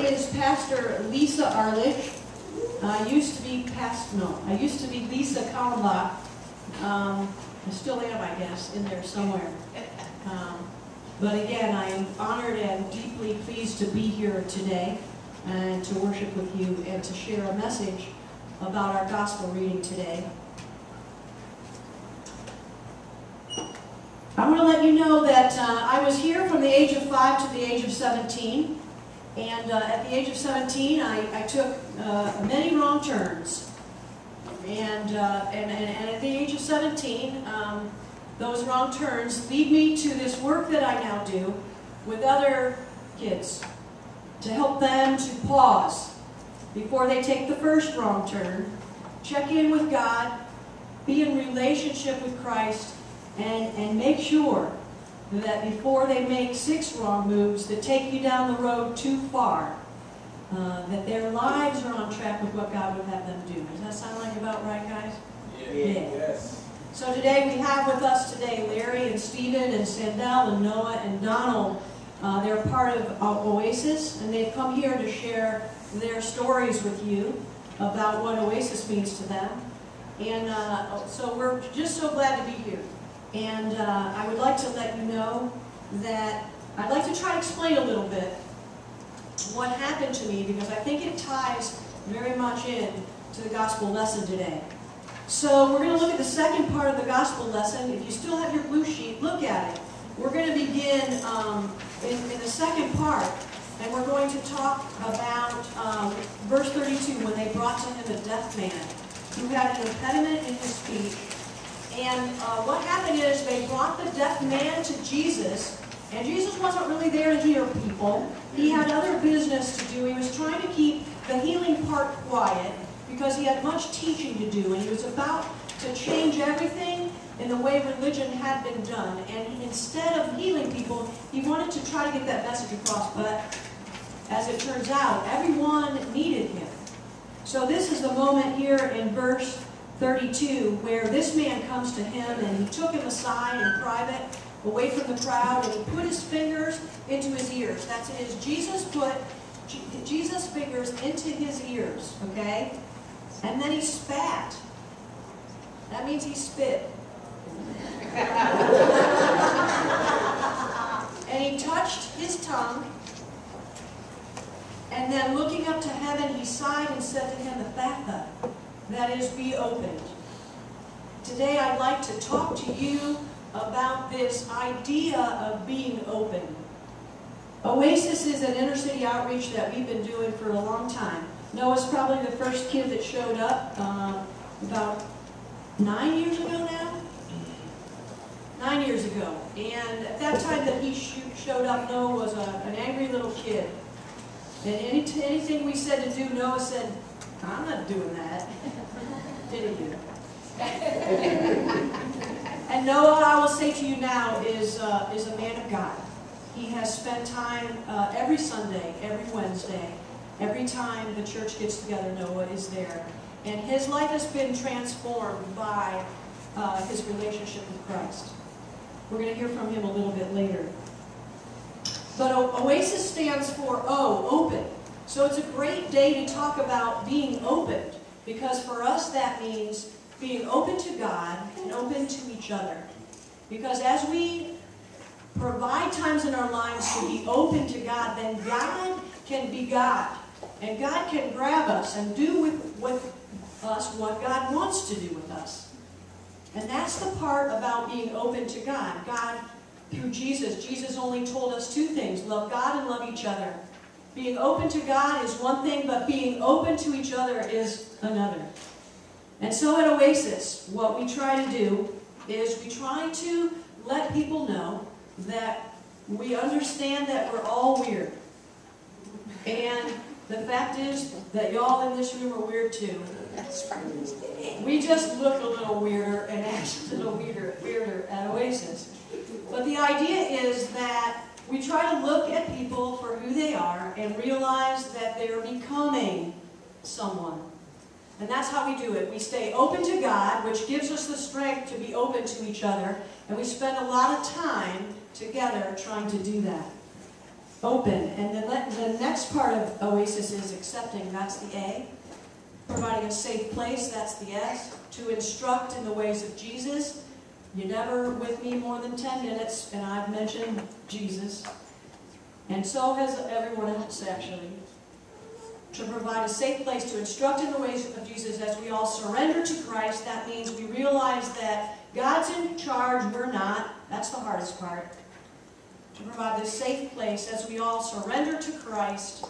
is Pastor Lisa Arledge. I used to be Lisa Kalmbach. I still am, I guess, in there somewhere. But again, I am honored and deeply pleased to be here today and to worship with you and to share a message about our gospel reading today. I want to let you know that I was here from the age of 5 to the age of 17. And at the age of 17, I took many wrong turns. And at the age of 17, those wrong turns lead me to this work that I now do with other kids to help them to pause before they take the first wrong turn, check in with God, be in relationship with Christ, and make sure that before they make 6 wrong moves that take you down the road too far, that their lives are on track with what God would have them do. Does that sound like about right, guys? Yeah. Yes. So today we have with us today Larry and Stephen and Sandell and Noah and Donald. They're part of OASIS, and they've come here to share their stories with you about what OASIS means to them. And so we're just so glad to be here. And I would like to let you know that I'd like to try to explain a little bit what happened to me, because I think it ties very much in to the gospel lesson today. So we're going to look at the second part of the gospel lesson. If you still have your blue sheet, look at it. We're going to begin in the second part, and we're going to talk about verse 32, when they brought to him a deaf man who had an impediment in his speech. And what happened is they brought the deaf man to Jesus, and Jesus wasn't really there to heal people. He had other business to do. He was trying to keep the healing part quiet because he had much teaching to do, and he was about to change everything in the way religion had been done. And instead of healing people, he wanted to try to get that message across, but as it turns out, everyone needed him. So this is the moment here in verse 32, where this man comes to him, and he took him aside in private, away from the crowd, and he put his fingers into his ears. That's it. Jesus put Jesus' fingers into his ears, okay? And then he spat. That means he spit. And he touched his tongue, and then looking up to heaven, he sighed and said to him, "Ephatha," that is, be opened. Today I'd like to talk to you about this idea of being open. OASIS is an inner city outreach that we've been doing for a long time. Noah's probably the first kid that showed up about 9 years ago now? 9 years ago. And at that time that he showed up, Noah was an angry little kid. And anything we said to do, Noah said, "I'm not doing that." Did he? And Noah, I will say to you now, is a man of God. He has spent time every Sunday, every Wednesday, every time the church gets together, Noah is there. And his life has been transformed by his relationship with Christ. We're going to hear from him a little bit later. But OASIS stands for O, open. So it's a great day to talk about being opened, because for us that means being open to God and open to each other. Because as we provide times in our lives to be open to God, then God can be God. And God can grab us and do with us what God wants to do with us. And that's the part about being open to God. God, through Jesus, Jesus only told us 2 things: love God and love each other. Being open to God is one thing, but being open to each other is another. And so at OASIS, what we try to do is we try to let people know that we understand that we're all weird. And the fact is that y'all in this room are weird too. We just look a little weirder and act a little weirder at OASIS. But the idea is that we try to look at people for who they are and realize that they're becoming someone. And that's how we do it. We stay open to God, which gives us the strength to be open to each other, and we spend a lot of time together trying to do that. Open. And the next part of OASIS is accepting. That's the A. Providing a safe place. That's the S. To instruct in the ways of Jesus. You're never with me more than 10 minutes, and I've mentioned Jesus. And so has everyone else, actually. To provide a safe place to instruct in the ways of Jesus as we all surrender to Christ. That means we realize that God's in charge, we're not. That's the hardest part. To provide this safe place as we all surrender to Christ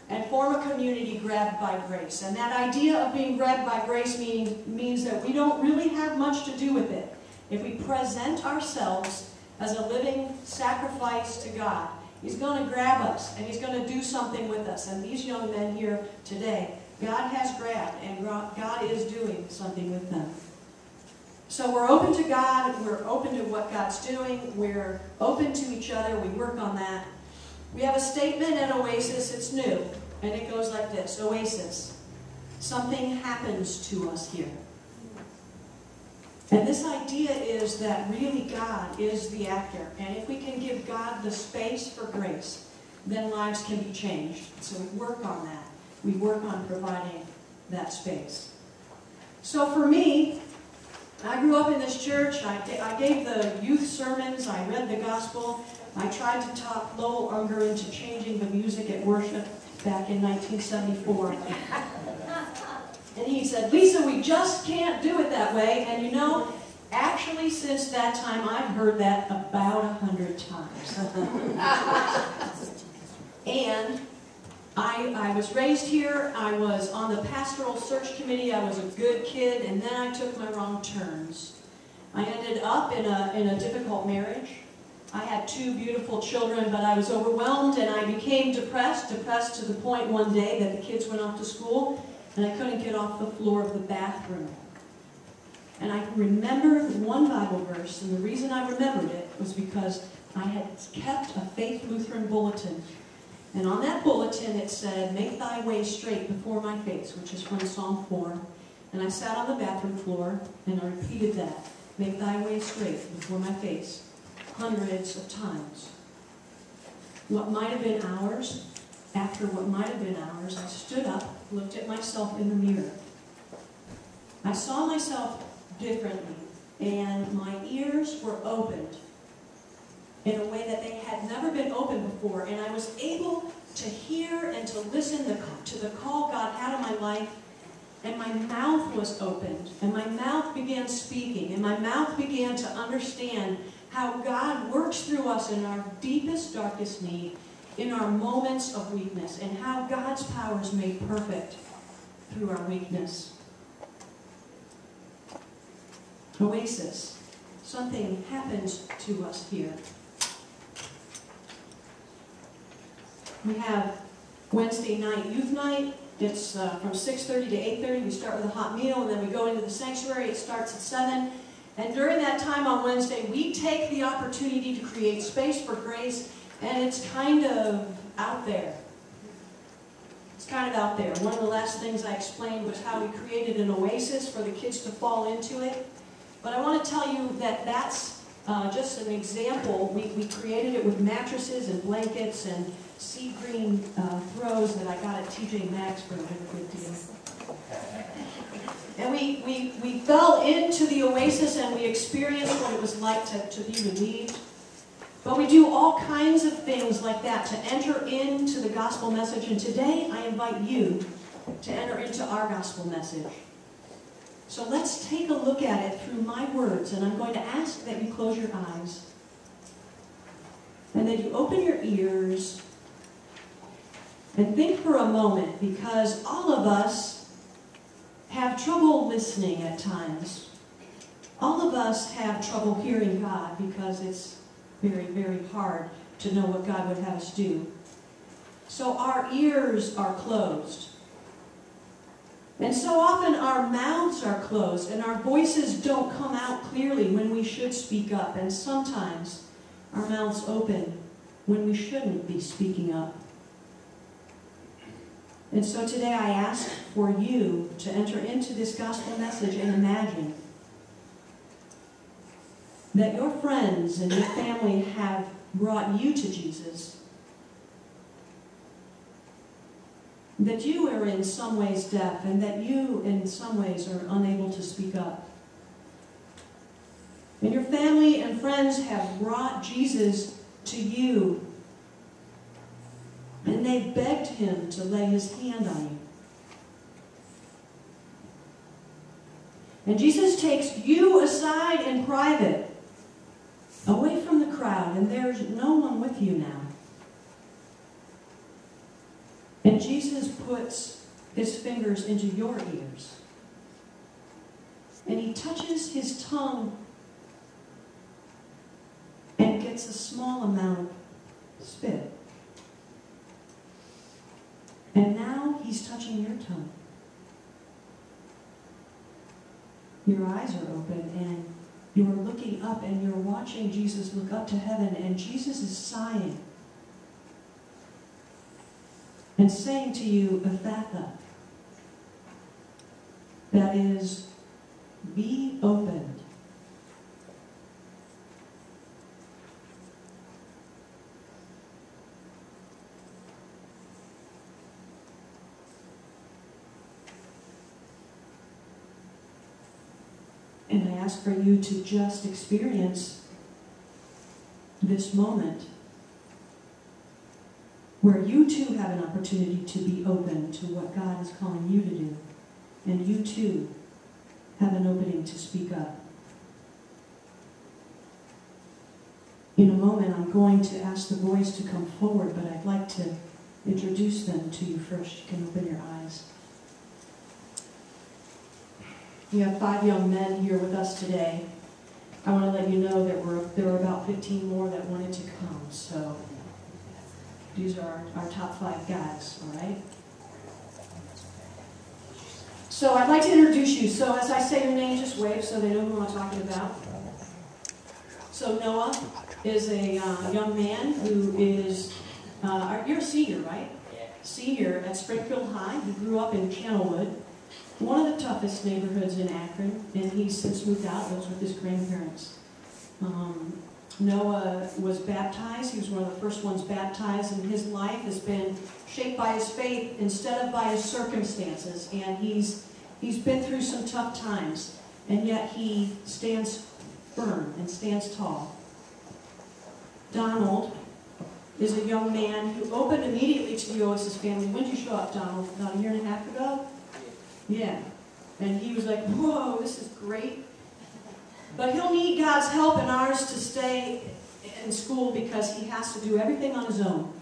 and form a community grabbed by grace. And that idea of being grabbed by grace means that we don't really have much to do with it. If we present ourselves as a living sacrifice to God, He's going to grab us, and He's going to do something with us. And these young men here today, God has grabbed, and God is doing something with them. So we're open to God. We're open to what God's doing. We're open to each other. We work on that. We have a statement at OASIS. It's new, and it goes like this. OASIS. Something happens to us here. And this idea is that really God is the actor. And if we can give God the space for grace, then lives can be changed. So we work on that. We work on providing that space. So for me, I grew up in this church. I gave the youth sermons. I read the gospel. I tried to talk Lowell Unger into changing the music at worship back in 1974. And he said, Lisa, we just can't do it that way. And you know, actually since that time, I've heard that about 100 times. And I was raised here. I was on the pastoral search committee. I was a good kid, and then I took my wrong turns. I ended up in a difficult marriage. I had 2 beautiful children, but I was overwhelmed, and I became depressed to the point one day that the kids went off to school, and I couldn't get off the floor of the bathroom. And I remember one Bible verse, and the reason I remembered it was because I had kept a Faith Lutheran bulletin. And on that bulletin it said, "Make thy way straight before my face," which is from Psalm 4. And I sat on the bathroom floor and I repeated that, "Make thy way straight before my face," hundreds of times. What might have been hours, after what might have been hours, I stood up, looked at myself in the mirror. I saw myself differently, and my ears were opened in a way that they had never been opened before, and I was able to hear and to listen to the call God had on my life, and my mouth was opened, and my mouth began speaking, and my mouth began to understand how God works through us in our deepest, darkest need, in our moments of weakness, and how God's power is made perfect through our weakness. OASIS. Something happens to us here. We have Wednesday night youth night. It's from 6:30 to 8:30. We start with a hot meal, and then we go into the sanctuary. It starts at 7. And during that time on Wednesday, we take the opportunity to create space for grace, and it's kind of out there. It's kind of out there. One of the last things I explained was how we created an oasis for the kids to fall into it. But I want to tell you that that's just an example. We created it with mattresses and blankets and sea green throws that I got at TJ Maxx for a good deal. And we fell into the oasis, and we experienced what it was like to be relieved. But we do all kinds of things like that to enter into the gospel message. And today I invite you to enter into our gospel message. So let's take a look at it through my words, and I'm going to ask that you close your eyes and that you open your ears and think for a moment, because all of us have trouble listening at times. All of us have trouble hearing God because it's very, very hard to know what God would have us do. So our ears are closed. And so often our mouths are closed and our voices don't come out clearly when we should speak up. And sometimes our mouths open when we shouldn't be speaking up. And so today I ask for you to enter into this gospel message and imagine that your friends and your family have brought you to Jesus, that you are in some ways deaf and that you in some ways are unable to speak up. And your family and friends have brought Jesus to you, and they've begged him to lay his hand on you. And Jesus takes you aside in private, away from the crowd, and there's no one with you now. And Jesus puts his fingers into your ears, and he touches his tongue and gets a small amount of spit. And now he's touching your tongue. Your eyes are open, and you're looking up, and you're watching Jesus look up to heaven, and Jesus is sighing and saying to you, Ephatha, that is, be opened. And I ask for you to just experience this moment where you too have an opportunity to be open to what God is calling you to do. And you too have an opening to speak up. In a moment, I'm going to ask the boys to come forward, but I'd like to introduce them to you first. You can open your eyes. We have 5 young men here with us today. I want to let you know that there were about 15 more that wanted to come, so these are our top 5 guys, all right? So I'd like to introduce you. So as I say your name, just wave so they know who I'm talking about. So Noah is a young man who is, you're a senior, right? Senior at Springfield High. He grew up in Channelwood, one of the toughest neighborhoods in Akron, and he's since moved out, lives with his grandparents. Noah was baptized. He was one of the first ones baptized, and his life has been shaped by his faith instead of by his circumstances. And he's been through some tough times, and yet he stands firm and stands tall. Donald is a young man who opened immediately to the OASIS family. When did you show up, Donald? About 1.5 years ago? Yeah. And he was like, whoa, this is great. But he'll need God's help and ours to stay in school because he has to do everything on his own.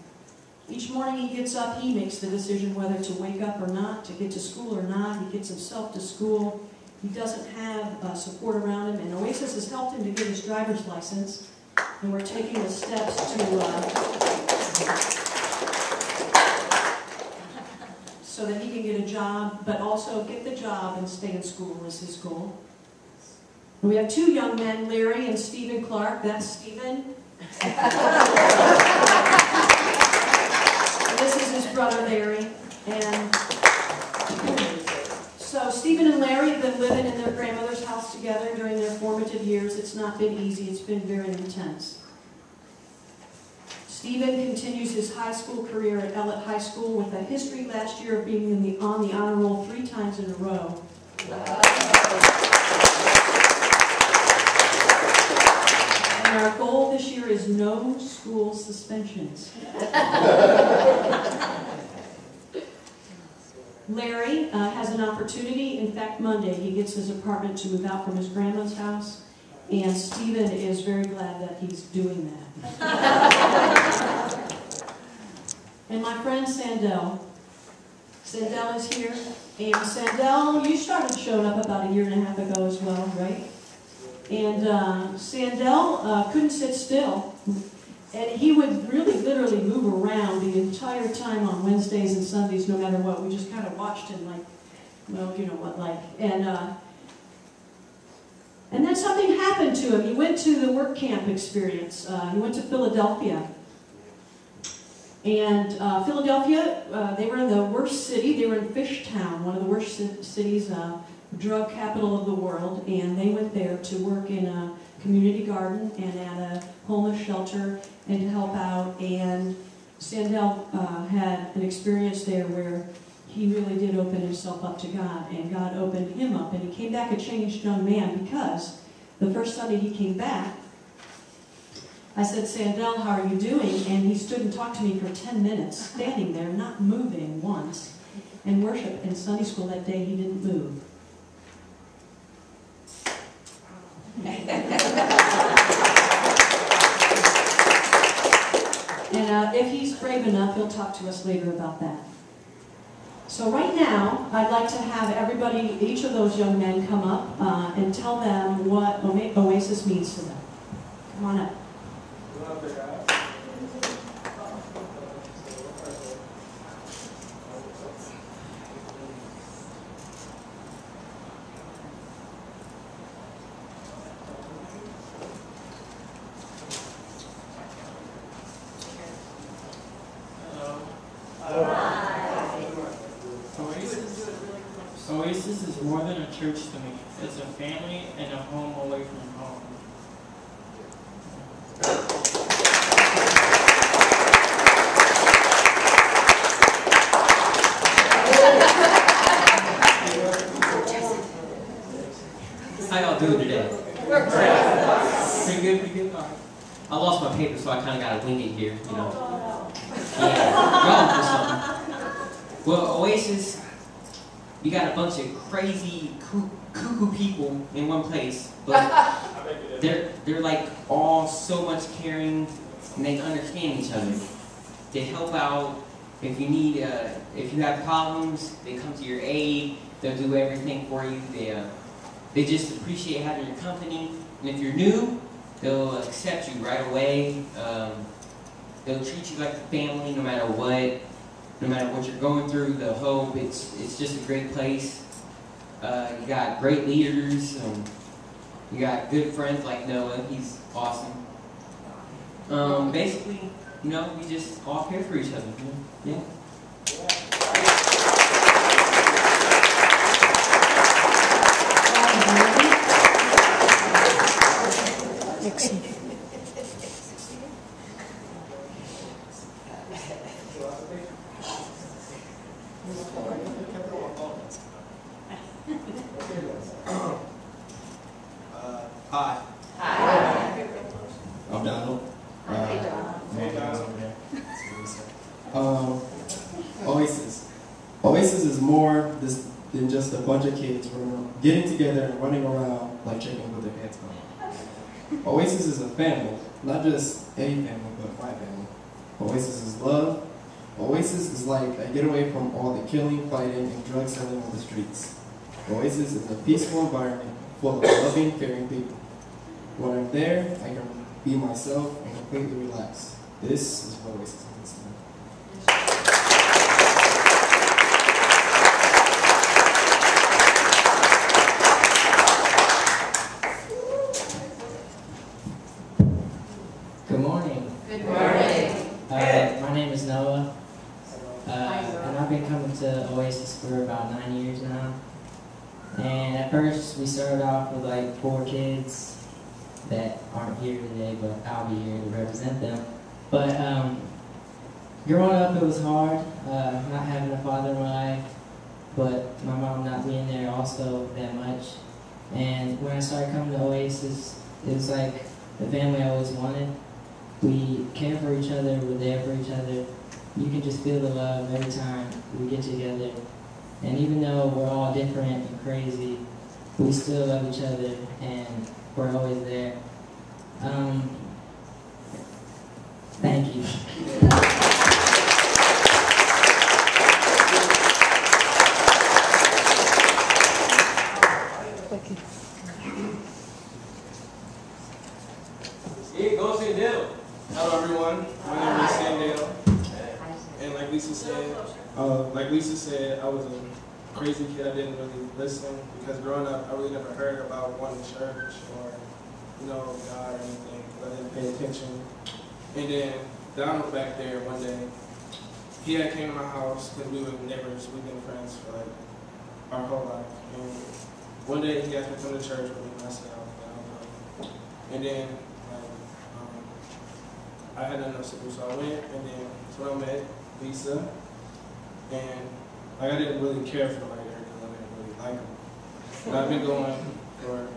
Each morning he gets up, he makes the decision whether to wake up or not, to get to school or not. He gets himself to school. He doesn't have support around him, and OASIS has helped him to get his driver's license, and we're taking the steps to so that he can get a job, but also get the job and stay in school is his goal. And we have 2 young men, Larry and Stephen Clark. That's Stephen. This is his brother, Larry. And so Stephen and Larry have been living in their grandmother's house together during their formative years. It's not been easy. It's been very intense. Stephen continues his high school career at Ellett High School with a history last year of being on the honor roll 3 times in a row. And our goal this year is no school suspensions. Larry has an opportunity. In fact, Monday he gets his apartment to move out from his grandma's house. And Stephen is very glad that he's doing that. And my friend Sandell. Sandell is here. And Sandell, you started showing up about 1.5 years ago as well, right? And Sandell couldn't sit still. And he would really literally move around the entire time on Wednesdays and Sundays, no matter what. We just kind of watched him like, well, you know what, like. And then something happened to him. He went to the work camp experience. He went to Philadelphia. And Philadelphia, they were in the worst city. They were in Fishtown, one of the worst cities, drug capital of the world. And they went there to work in a community garden and at a homeless shelter and to help out. And Sandell had an experience there where he really did open himself up to God, and God opened him up, and he came back a changed young man, because the first Sunday he came back, I said, Sandell, how are you doing? And he stood and talked to me for 10 minutes, standing there, not moving once. And worship in Sunday school that day, he didn't move. And if he's brave enough, he'll talk to us later about that. So right now, I'd like to have everybody, each of those young men, come up and tell them what Oasis means to them. Come on up. Oasis is more than a church to me. It's a family and a home away from home. How y'all doing today? Pretty good, pretty good. All right. I lost my paper, so I kind of got to wing it here, you know. Yeah, y'all for something. Well, Oasis, you got a bunch of crazy, cuckoo people in one place, but they're like all so much caring, and they understand each other. They help out. If you need, if you have problems, they come to your aid. They'll do everything for you. They just appreciate having your company. And if you're new, they'll accept you right away. They'll treat you like a family no matter what. No matter what you're going through, the hope, it's just a great place. You got great leaders. You got good friends like Noah. He's awesome. Basically, you know, we just all care for each other. Yeah. Hi. Hi. I'm Donald. Hey, Donald. Oasis. Oasis is more than just a bunch of kids getting together and running around like chickens with their heads cut. Oasis is a family, not just a family, but my family. Oasis is love. Oasis is like a getaway from all the killing, fighting, and drug selling on the streets. Oasis is a peaceful environment full of loving, caring people. When I'm there, I can be myself and completely relax. This is what Oasis means to me. Good morning. Good morning. My name is Noah, and I've been coming to Oasis for about 9 years now. And at first, we started off with like 4 kids that aren't here today, but I'll be here to represent them. But growing up, it was hard, not having a father in my life, but my mom not being there also that much. And when I started coming to Oasis, it was like the family I always wanted. We care for each other, we're there for each other. You can just feel the love every time we get together. And even though we're all different and crazy, we still love each other and we're always there. Thank you. Yeah, go Sandell. Hello everyone, my name is Sandell. And like Lisa said, I was a crazy kid. I didn't really listen because growing up, I really never heard about one church or, you know, God or anything. I didn't pay attention. And then Donald back there one day, he had came to my house because we were neighbors. We've been friends for like our whole life. And one day he asked me to come to church with me myself. And then I had nothing else to do, so I went, and then that's when I met Lisa, and like I didn't really care for the lighter because I didn't really like them. But I've been going for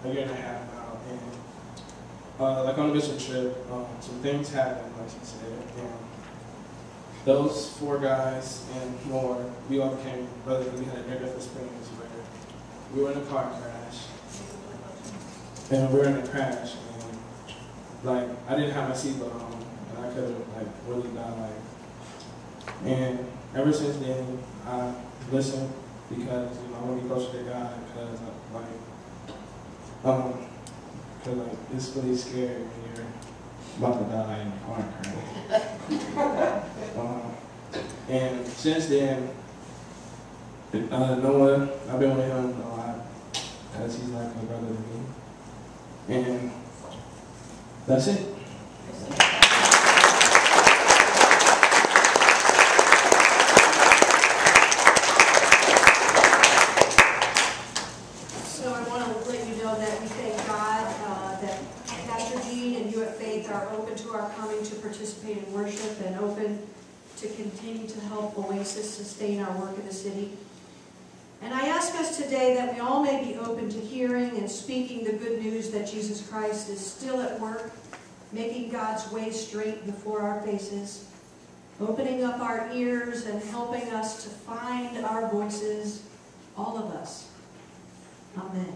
a year and a half now, and like on a mission trip, some things happened, like she said, and those 4 guys and more, we all became brothers. We had a near-death experience where we were in a car crash, and we were in a crash, and like I didn't have my seatbelt on, and I could have like really died. And ever since then, I listen because I want to be closer to God because it's really scary when you're about to die in a car crash. And since then, Noah, I've been with him a lot because he's like a brother to me. And that's it. So I want to let you know that we thank God that Pastor Gene and you at Faith are open to our coming to participate in worship and open to continue to help Oasis sustain our work in the city. And I ask us today that we all may be open to hearing and speaking the good news that Jesus Christ is still at work, making God's way straight before our faces, opening up our ears and helping us to find our voices, all of us. Amen.